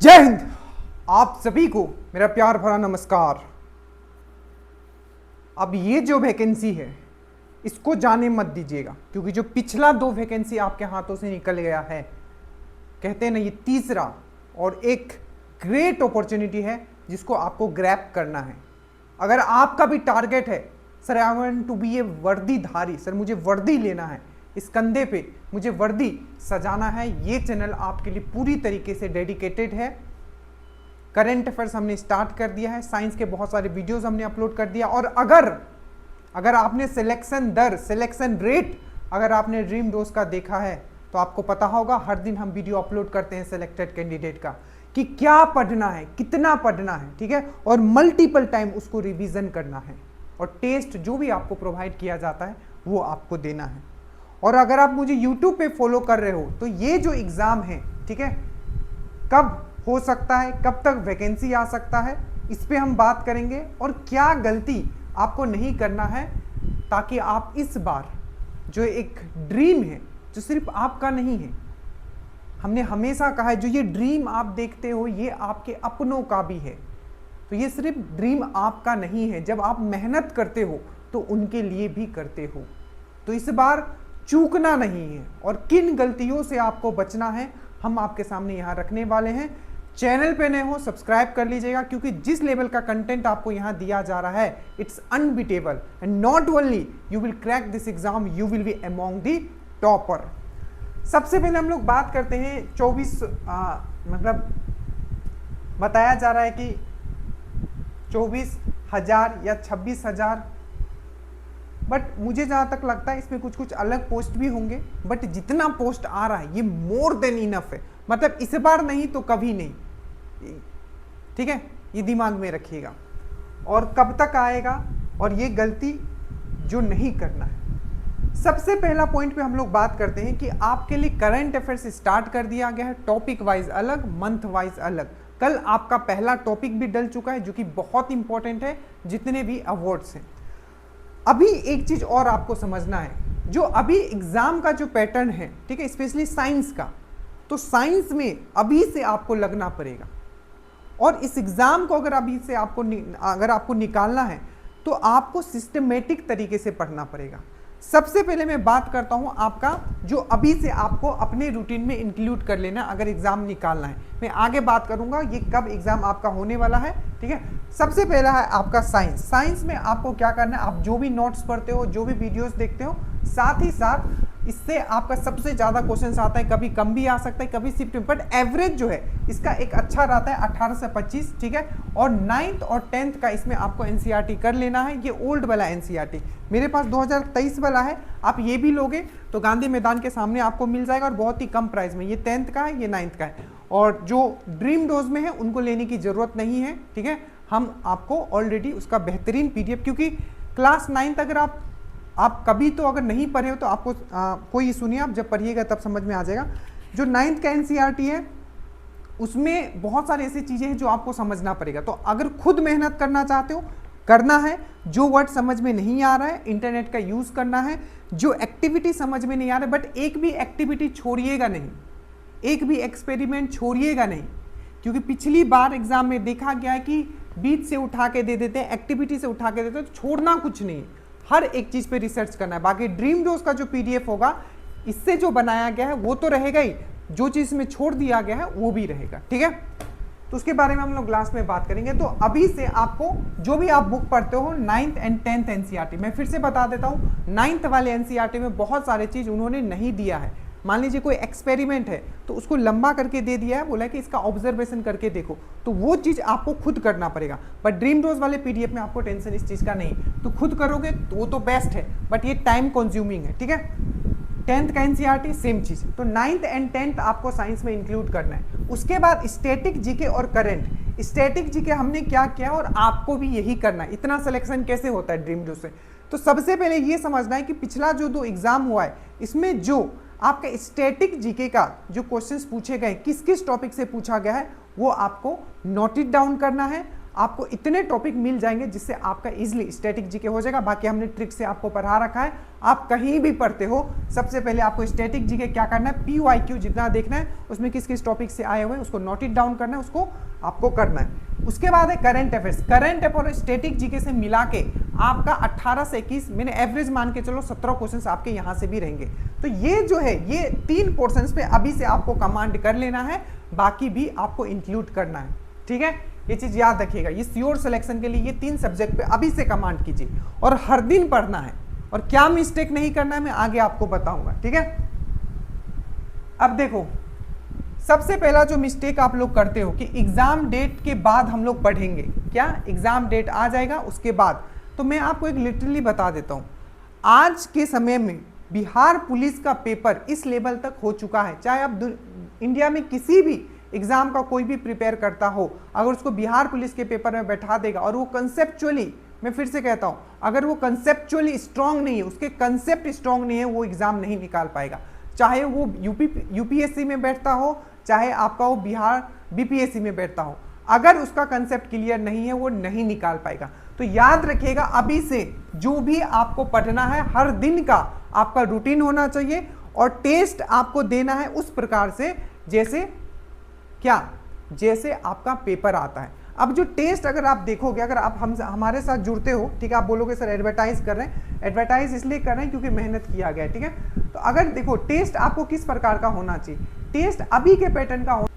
जय हिंद। आप सभी को मेरा प्यार भरा नमस्कार। अब ये जो वैकेंसी है इसको जाने मत दीजिएगा, क्योंकि जो पिछला 2 वैकेंसी आपके हाथों से निकल गया है, कहते हैं ना, ये तीसरा और एक ग्रेट अपॉर्चुनिटी है जिसको आपको ग्रैब करना है। अगर आपका भी टारगेट है, sir I want to be a वर्दीधारी, सर मुझे वर्दी लेना है, इस कंधे पे मुझे वर्दी सजाना है, ये चैनल आपके लिए पूरी तरीके से डेडिकेटेड है। करंट अफेयर्स हमने स्टार्ट कर दिया है, साइंस के बहुत सारे वीडियोस हमने अपलोड कर दिया। और अगर आपने सिलेक्शन दर, सिलेक्शन रेट अगर आपने ड्रीम डोज का देखा है तो आपको पता होगा, हर दिन हम वीडियो अपलोड करते हैं सिलेक्टेड कैंडिडेट का कि क्या पढ़ना है, कितना पढ़ना है, ठीक है, और मल्टीपल टाइम उसको रिवीजन करना है, और टेस्ट जो भी आपको प्रोवाइड किया जाता है वो आपको देना है। और अगर आप मुझे YouTube पे फॉलो कर रहे हो तो ये जो एग्जाम है, ठीक है, कब हो सकता है, कब तक वैकेंसी आ सकता है, इस पे हम बात करेंगे, और क्या गलती आपको नहीं करना है ताकि आप इस बार जो एक ड्रीम है जो सिर्फ आपका नहीं है, हमने हमेशा कहा है जो ये ड्रीम आप देखते हो ये आपके अपनों का भी है, तो ये सिर्फ ड्रीम आपका नहीं है, जब आप मेहनत करते हो तो उनके लिए भी करते हो। तो इस बार चूकना नहीं है, और किन गलतियों से आपको बचना है हम आपके सामने यहाँ रखने वाले हैं। चैनल पे नए हो सब्सक्राइब कर लीजिएगा, क्योंकि जिस लेवल का कंटेंट आपको यहाँ दिया जा रहा है it's unbeatable, and not only you will crack this exam, you will be among the topper. सबसे पहले हम लोग बात करते हैं 24 मतलब बताया जा रहा है कि 24,000 या 26,000, बट मुझे जहाँ तक लगता है इसमें कुछ कुछ अलग पोस्ट भी होंगे, बट जितना पोस्ट आ रहा है ये मोर देन इनफ है, मतलब इस बार नहीं तो कभी नहीं, ठीक है, ये दिमाग में रखिएगा। और कब तक आएगा, और ये गलती जो नहीं करना है। सबसे पहला पॉइंट पे हम लोग बात करते हैं कि आपके लिए करंट अफेयर्स स्टार्ट कर दिया गया है, टॉपिक वाइज अलग, मंथ वाइज अलग। कल आपका पहला टॉपिक भी डल चुका है जो कि बहुत इंपॉर्टेंट है, जितने भी अवार्ड्स हैं। अभी एक चीज और आपको समझना है, जो अभी एग्जाम का जो पैटर्न है, ठीक है, स्पेशली साइंस का, तो साइंस में अभी से आपको लगना पड़ेगा, और इस एग्जाम को अगर अभी से आपको निकालना है तो आपको सिस्टमेटिक तरीके से पढ़ना पड़ेगा। सबसे पहले मैं बात करता हूं आपका जो अभी से आपको अपने रूटीन में इंक्लूड कर लेना अगर एग्जाम निकालना है। मैं आगे बात करूंगा ये कब एग्जाम आपका होने वाला है, ठीक है। सबसे पहला है आपका साइंस। साइंस में आपको क्या करना है, आप जो भी नोट्स पढ़ते हो, जो भी वीडियोस देखते हो, साथ ही साथ इससे आपका सबसे ज्यादा क्वेश्चंस आता है, कभी कम भी आ सकता है, कभी शिफ्ट, बट एवरेज जो है इसका एक अच्छा रहता है 18 से 25, ठीक है। और 9th और 10th का इसमें आपको एनसीईआरटी कर लेना है, ये ओल्ड वाला एनसीईआरटी, मेरे पास 2023 वाला है, आप ये भी लोगे तो गांधी मैदान के सामने आपको मिल जाएगा, और बहुत ही कम प्राइस में। ये 10th का है, ये 9th का है, और जो ड्रीम डोज में है उनको लेने की जरूरत नहीं है, ठीक है। हम आपको ऑलरेडी उसका बेहतरीन पीडीएफ, क्योंकि क्लास 9 अगर आप कभी तो अगर नहीं पढ़े हो तो आपको कोई इशू नहीं, आप जब पढ़िएगा तब समझ में आ जाएगा। जो 9th का एनसीईआरटी है उसमें बहुत सारी ऐसी चीजें हैं जो आपको समझना पड़ेगा, तो अगर खुद मेहनत करना चाहते हो करना है, जो वर्ड समझ में नहीं आ रहा है इंटरनेट का यूज करना है, जो एक्टिविटी समझ में नहीं आ रहा है, बट एक भी एक्टिविटी छोड़िएगा नहीं, एक भी एक्सपेरिमेंट छोड़िएगा नहीं, क्योंकि पिछली बार एग्जाम में देखा गया है कि बीच से उठा के दे देते हैं, एक्टिविटी से उठा के देते हैं, तो छोड़ना कुछ नहीं, हर एक चीज पे रिसर्च करना है। बाकी ड्रीम डोज का जो पीडीएफ होगा इससे जो बनाया गया है वो तो रहेगा ही, जो चीज में छोड़ दिया गया है वो भी रहेगा, ठीक है। तो उसके बारे में हम लोग क्लास में बात करेंगे। तो अभी से आपको जो भी आप बुक पढ़ते हो 9th एंड 10th एनसीईआरटी, मैं फिर से बता देता हूं, 9th वाले एनसीईआरटी में बहुत सारे चीज उन्होंने नहीं दिया है। मान लीजिए कोई एक्सपेरिमेंट है तो उसको लंबा करके दे दिया है, बोला है कि इसका ऑब्जर्वेशन करके देखो, तो वो चीज आपको खुद करना पड़ेगा। बट ड्रीम डोज वाले पीडीएफ में आपको टेंशन इस चीज का नहीं, तो खुद करोगे तो वो तो बेस्ट है, बट ये टाइम कंज्यूमिंग है, ठीक है। 10th का एनसीईआरटी सेम चीज, तो 9th एंड 10th आपको साइंस में इंक्लूड करना है। उसके बाद स्टैटिक जीके और करंट। स्टैटिक जीके हमने क्या किया और आपको भी यही करना है। इतना सिलेक्शन कैसे होता है ड्रीम डोज से, तो सबसे पहले ये समझना है कि पिछला जो 2 एग्जाम हुआ है इसमें जो आपका स्टैटिक जीके का जो क्वेश्चंस पूछे गए, किस किस टॉपिक से पूछा गया है, वो आपको नोट इट डाउन करना है। आपको इतने टॉपिक मिल जाएंगे जिससे आपका इजीली स्टैटिक जीके हो जाएगा। बाकी हमने ट्रिक से आपको पढ़ा रखा है, आप कहीं भी पढ़ते हो सबसे पहले आपको स्टैटिक जीके क्या करना है, PYQ जितना देखना है, उसमें किस किस टॉपिक से आए हुए हैं उसको नोट इट डाउन करना है, उसको आपको करना है। उसके बाद है करंट अफेयर्स। करंट अफेयर और स्टैटिक जीके से मिला के आपका 18 से 21, मैंने एवरेज मान के चलो 17 क्वेश्चंस आपके यहाँ से भी रहेंगे। तो ये जो है ये 3 पोर्शंस पे अभी से आपको कमांड कर लेना है, बाकी भी आपको इंक्लूड करना है, ठीक है। ये चीज याद रखिएगा, ये श्योर सिलेक्शन के लिए ये 3 सब्जेक्ट पे अभी से कमांड कीजिए और हर दिन पढ़ना है, और क्या मिस्टेक नहीं करना है मैं आगे आपको बताऊंगा, ठीक है। अब देखो, सबसे पहला जो मिस्टेक आप लोग करते हो कि एग्जाम डेट के बाद हम लोग पढ़ेंगे, क्या एग्जाम डेट आ जाएगा उसके बाद। तो मैं आपको एक लिटरली बता देता हूं, आज के समय में बिहार पुलिस का पेपर इस लेवल तक हो चुका है, चाहे आप इंडिया में किसी भी एग्जाम का कोई भी प्रिपेयर करता हो, अगर उसको बिहार पुलिस के पेपर में बैठा देगा और वो कंसेप्चुअली, मैं फिर से कहता हूं, अगर वो कंसेप्चुअली स्ट्रांग नहीं है, उसके कंसेप्ट स्ट्रांग नहीं है, वो एग्जाम नहीं निकाल पाएगा। चाहे वो यूपीएससी में बैठता हो, चाहे आपका वो बिहार बीपीएससी में बैठता हो, अगर उसका कंसेप्ट क्लियर नहीं है वो नहीं निकाल पाएगा। तो याद रखिएगा, अभी से जो भी आपको पढ़ना है हर दिन का आपका रूटीन होना चाहिए, और टेस्ट आपको देना है उस प्रकार से जैसे क्या, जैसे आपका पेपर आता है। अब जो टेस्ट अगर आप देखोगे, अगर आप हमारे साथ जुड़ते हो, ठीक है, आप बोलोगे सर एडवर्टाइज कर रहे हैं, एडवर्टाइज इसलिए कर रहे हैं क्योंकि मेहनत किया गया है, ठीक है। तो अगर देखो टेस्ट आपको किस प्रकार का होना चाहिए, टेस्ट अभी के पैटर्न का हो,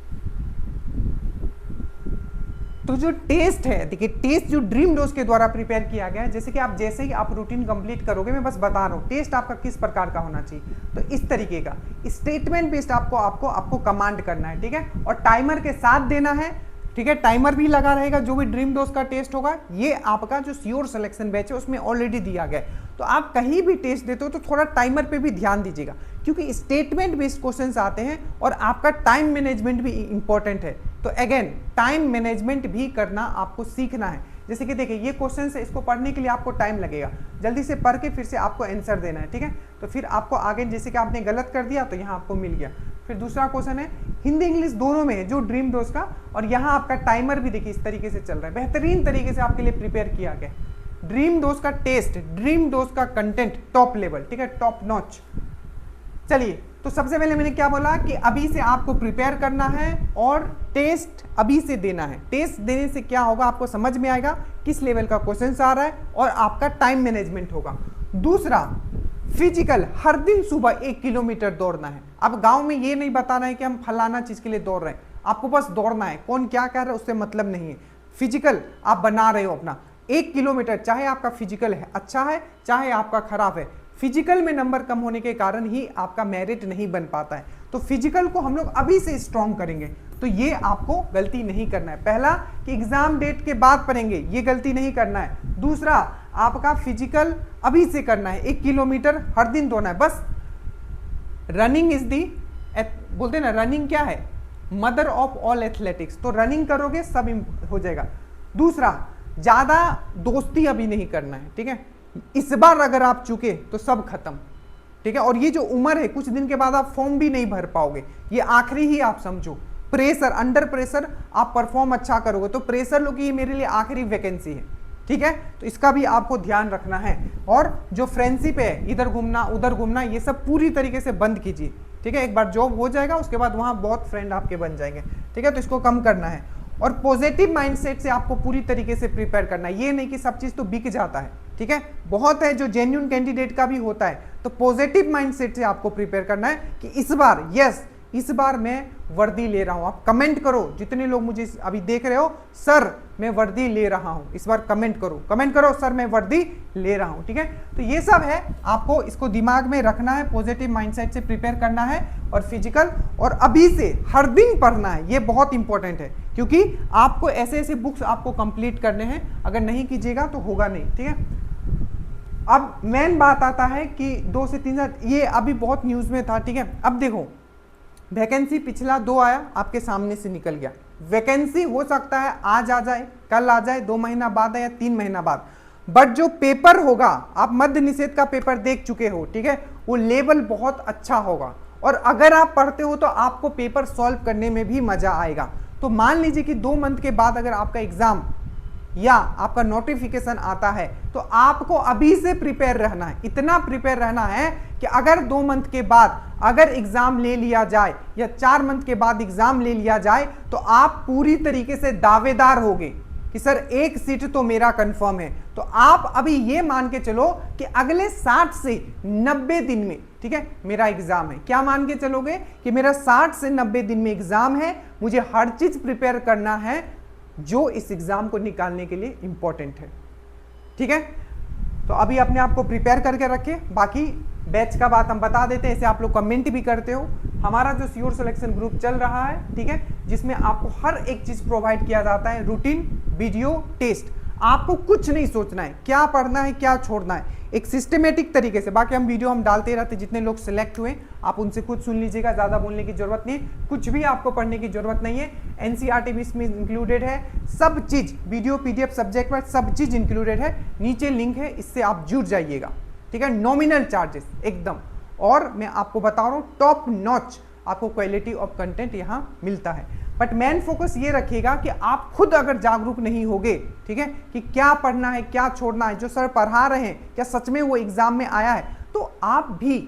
तो जो टेस्ट है, देखिए टेस्ट जो ड्रीम डोज के द्वारा प्रिपेयर किया गया है, जैसे कि आप जैसे ही आप रूटीन कंप्लीट करोगे, मैं बस बता रहा हूं टेस्ट आपका किस प्रकार का होना चाहिए। तो इस तरीके का स्टेटमेंट बेस्ड आपको कमांड करना है, ठीक है, और टाइमर के साथ देना है, ठीक है, टाइमर भी लगा रहेगा। जो भी ड्रीम डोज का टेस्ट होगा, ये आपका जो श्योर सिलेक्शन बैच है उसमें ऑलरेडी दिया गया है। तो आप कहीं भी टेस्ट देते हो तो थोड़ा टाइमर पे भी ध्यान दीजिएगा, क्योंकि स्टेटमेंट बेस्ड क्वेश्चंस आते हैं और आपका टाइम मैनेजमेंट भी इंपॉर्टेंट है। तो अगेन टाइम मैनेजमेंट भी करना आपको सीखना है। जैसे कि देखिए ये क्वेश्चन है, इसको पढ़ने के लिए आपको टाइम लगेगा, जल्दी से पढ़ के फिर से आपको आंसर देना है, ठीक है। तो फिर आपको आगे, जैसे कि आपने गलत कर दिया तो यहाँ आपको मिल गया। फिर दूसरा क्वेश्चन है हिंदी इंग्लिश दोनों में है जो ड्रीम डोज का, और यहाँ आपका टाइमर भी देखिए इस तरीके से चल रहा है, बेहतरीन तरीके से आपके लिए प्रिपेयर किया गया। ड्रीम डोज का टेस्ट, ड्रीम डोज का कंटेंट टॉप लेवल, ठीक है, टॉप नॉच। चलिए, तो सबसे पहले मैंने क्या बोला कि अभी से आपको प्रिपेयर करना है और टेस्ट अभी से देना है। टेस्ट देने से क्या होगा, आपको समझ में आएगा किस लेवल का क्वेश्चन आ रहा है और आपका टाइम मैनेजमेंट होगा। दूसरा, फिजिकल हर दिन सुबह 1 किलोमीटर दौड़ना है। अब गांव में ये नहीं बताना है कि हम फलाना चीज के लिए दौड़ रहे हैं, आपको बस दौड़ना है, कौन क्या कर रहा है उससे मतलब नहीं है। फिजिकल आप बना रहे हो अपना 1 किलोमीटर, चाहे आपका फिजिकल है अच्छा है चाहे आपका खराब है, फिजिकल में नंबर कम होने के कारण ही आपका मेरिट नहीं बन पाता है। तो फिजिकल को हम लोग अभी से स्ट्रॉन्ग करेंगे, तो ये आपको गलती नहीं करना है। पहला कि एग्जाम डेट के बाद पढ़ेंगे, ये गलती नहीं करना है। दूसरा, आपका फिजिकल अभी से करना है, 1 किलोमीटर हर दिन दौड़ना है। बस रनिंग इज दी, बोलते हैं ना रनिंग क्या है, मदर ऑफ ऑल एथलेटिक्स, तो रनिंग करोगे सब हो जाएगा। दूसरा, ज्यादा दोस्ती अभी नहीं करना है, ठीक है, इस बार अगर आप चुके तो सब खत्म, ठीक है। और ये जो उम्र है, कुछ दिन के बाद आप फॉर्म भी नहीं भर पाओगे, ये आखिरी ही आप समझो। प्रेशर, अंडर प्रेशर आप परफॉर्म अच्छा करोगे, तो प्रेशर लो कि ये मेरे लिए आखिरी वैकेंसी है, ठीक है, तो इसका भी आपको ध्यान रखना है। और जो फ्रेंडशिप है, इधर घूमना उधर घूमना, ये सब पूरी तरीके से बंद कीजिए, ठीक है। एक बार जॉब हो जाएगा उसके बाद वहां बहुत फ्रेंड आपके बन जाएंगे, ठीक है, तो इसको कम करना है। और पॉजिटिव माइंडसेट से आपको पूरी तरीके से प्रिपेयर करना है, ये नहीं कि सब चीज तो बिक जाता है, ठीक है, बहुत है जो जेन्युइन कैंडिडेट का भी होता है। तो पॉजिटिव माइंडसेट से आपको प्रिपेयर करना है कि इस बार, यस, इस बार मैं वर्दी ले रहा हूं। आप कमेंट करो, जितने लोग मुझे अभी देख रहे हो, सर मैं वर्दी ले रहा हूं, इस बार कमेंट करो सर मैं वर्दी ले रहा हूं, ठीक है। तो ये सब है, आपको इसको दिमाग में रखना है, पॉजिटिव माइंडसेट से प्रिपेयर करना है। और फिजिकल और अभी से हर दिन पढ़ना है, ये बहुत इंपॉर्टेंट है, क्योंकि आपको ऐसे ऐसे बुक्स आपको कंप्लीट करने हैं, अगर नहीं कीजिएगा तो होगा नहीं, ठीक है। अब मेन बात आता है कि 2 से 3 ये अभी बहुत न्यूज में था, ठीक है। अब देखो, वैकेंसी पिछला 2 आया, आपके सामने से निकल गया। वैकेंसी हो सकता है आज आ जाए, कल आ जाए, 2 महीना बाद या 3 महीना बाद, बट जो पेपर होगा, आप मद्य निषेध का पेपर देख चुके हो, ठीक है, वो लेवल बहुत अच्छा होगा। और अगर आप पढ़ते हो तो आपको पेपर सॉल्व करने में भी मजा आएगा। तो मान लीजिए कि 2 मंथ के बाद अगर आपका एग्जाम या आपका नोटिफिकेशन आता है तो आपको अभी से प्रिपेयर रहना है। इतना प्रिपेयर रहना है कि अगर 2 मंथ के बाद अगर एग्जाम ले लिया जाए या 4 मंथ के बाद एग्जाम ले लिया जाए तो आप पूरी तरीके से दावेदार होगे कि सर 1 सीट तो मेरा कंफर्म है। तो आप अभी ये मान के चलो कि अगले 60 से 90 दिन में, ठीक है, मेरा एग्जाम है। क्या मान के चलोगे कि मेरा 60 से 90 दिन में एग्जाम है, मुझे हर चीज प्रिपेयर करना है जो इस एग्जाम को निकालने के लिए इंपॉर्टेंट है। ठीक है, तो अभी अपने आप को प्रिपेयर करके रखे। बाकी बैच का बात हम बता देते हैं, ऐसे आप लोग कमेंट भी करते हो। हमारा जो श्योर सिलेक्शन ग्रुप चल रहा है, ठीक है, जिसमें आपको हर एक चीज प्रोवाइड किया जाता है, रूटीन, वीडियो, टेस्ट। आपको कुछ नहीं सोचना है क्या पढ़ना है क्या छोड़ना है, एक सिस्टमेटिक तरीके से। बाकी हम वीडियो हम डालते रहते, जितने लोग सिलेक्ट हुए आप उनसे खुद सुन लीजिएगा, ज्यादा बोलने की जरूरत नहीं है, कुछ भी आपको पढ़ने की जरूरत नहीं है। एनसीईआरटी भी इसमें इंक्लूडेड है, सब चीज वीडियो, पीडीएफ, सब्जेक्ट वाइज सब चीज इंक्लूडेड है। नीचे लिंक है, इससे आप जुड़ जाइएगा। ठीक है, नॉमिनल चार्जेस एकदम। और मैं आपको बता रहा हूँ टॉप नॉच आपको क्वालिटी ऑफ कंटेंट यहाँ मिलता है। बट मेन फोकस ये रखिएगा कि आप खुद अगर जागरूक नहीं होगे, ठीक है, कि क्या पढ़ना है क्या छोड़ना है, जो सर पढ़ा रहे हैं क्या सच में वो एग्जाम में आया है, तो आप भी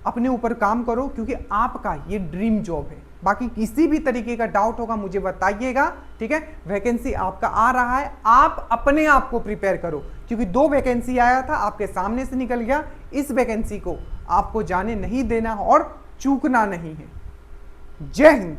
अपने ऊपर काम करो, क्योंकि आपका ये ड्रीम जॉब है। बाकी किसी भी तरीके का डाउट होगा मुझे बताइएगा। ठीक है, वैकेंसी आपका आ रहा है, आप अपने आप को प्रिपेयर करो, क्योंकि 2 वैकेंसी आया था, आपके सामने से निकल गया। इस वैकेंसी को आपको जाने नहीं देना और चूकना नहीं है। जय हिंद।